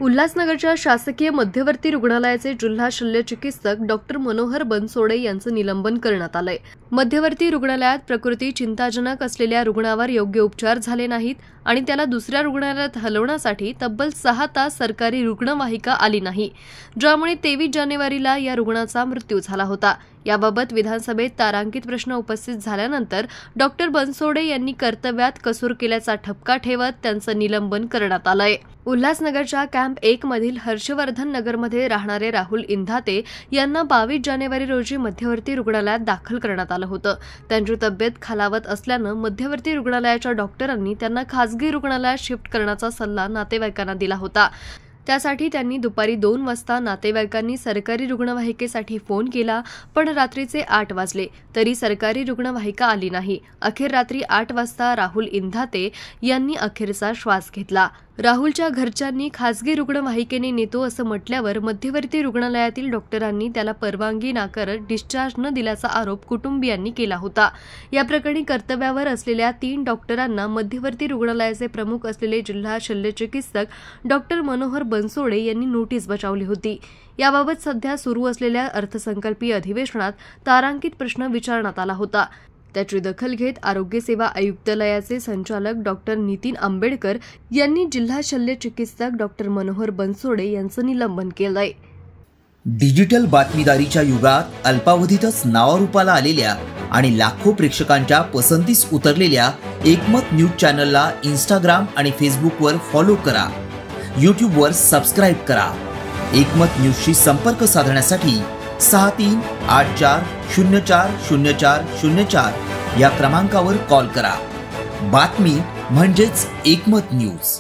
उल्हासनगरच्या शासकीय मध्यवर्ती रुग्णालयाचे जिल्हा शल्यचिकित्सक डॉक्टर मनोहर बनसोडे यांचं निलंबन करण्यात आलंय। मध्यवर्ती रुग्णालयात प्रकृती चिंताजनक असलेल्या रुग्णावर योग्य उपचार झाले नाहीत आणि त्याला दुसऱ्या रुग्णालयात हलवण्यासाठी तब्बल 6 तास सरकारी रुग्णवाहिका आली नाही, ज्यामुळे 23 जानेवारीला या रुग्णाचा मृत्यू झाला होता। याबाबत विधानसभेत तारांकित प्रश्न उपस्थित झाल्यानंतर डॉक्टर बनसोडे यांनी कर्तव्यात कसूर केल्याचा ठपका ठेवत त्यांचं निलंबन करण्यात आलंय। उल्हासनगरच्या कॅम्प 1 मधील हर्षवर्धन नगरमध्ये राहणारे राहुल इंधाते यांना 22 जानेवारी रोजी मध्यवर्ती रुग्णालयात दाखल करण्यात आलं होतं। त्यांची तब्येत खालावत असल्यानं मध्यवर्ती रुग्णालयाच्या डॉक्टरांनी त्यांना खासगी रुग्णालयात शिफ्ट करण्याचा सल्ला नातेवाईकांना दिला होता। त्यासाठी त्यांनी दुपारी 2 वाजता नातेवाईकांनी सरकारी रुग्णवाहिकेसाठी फोन केला, पण रात्रीचे 8 वाजले तरी सरकारी रुग्णवाहिका आली नाही। अखेर रात्री 8 वाजता राहुल इंधाते यांनी अखेरचा श्वास घेतला। राहुलच्या घरच्यांनी खासगी रुग्णवाहिकेने नेतो असं म्हटल्यावर मध्यवर्ती रुग्णालयातील डॉक्टरांनी त्याला परवानगी नाकारत डिस्चार्ज न दिल्याचा आरोप कुटुंबियांनी केला होता। या प्रकरणी कर्तव्यावर असलेल्या 3 डॉक्टरांना मध्यवर्ती रुग्णालयाचे प्रमुख असलेले जिल्हा शल्यचिकित्सक डॉक्टर मनोहर बनसोडे यांनी नोटीस बजावली होती। याबाबत सध्या सुरू असलेल्या अर्थसंकल्पीय अधिवेशनात तारांकित प्रश्न विचारण्यात आला होता। त्याची दखल घेत आरोग्य सेवा आयुक्तालयाचे संचालक डॉक्टर नितीन आंबेडकर यांनी जिल्हा शल्यचिकित्सक डॉक्टर मनोहर बनसोडे यांचं निलंबन केलंय। डिजिटल बातमीदारीच्या युगात अल्पावधीतच नावारूपाला आलेल्या आणि लाखो प्रेक्षकांच्या पसंतीस उतरलेल्या एकमत न्यूज चॅनलला इंस्टाग्राम आणि फेसबुकवर फॉलो करा, यूट्यूबवर सबस्क्राइब करा। एकमत न्यूजशी संपर्क साधण्यासाठी 6384040404 या क्रमांकावर कॉल करा। बातमी म्हणजेच एकमत न्यूज।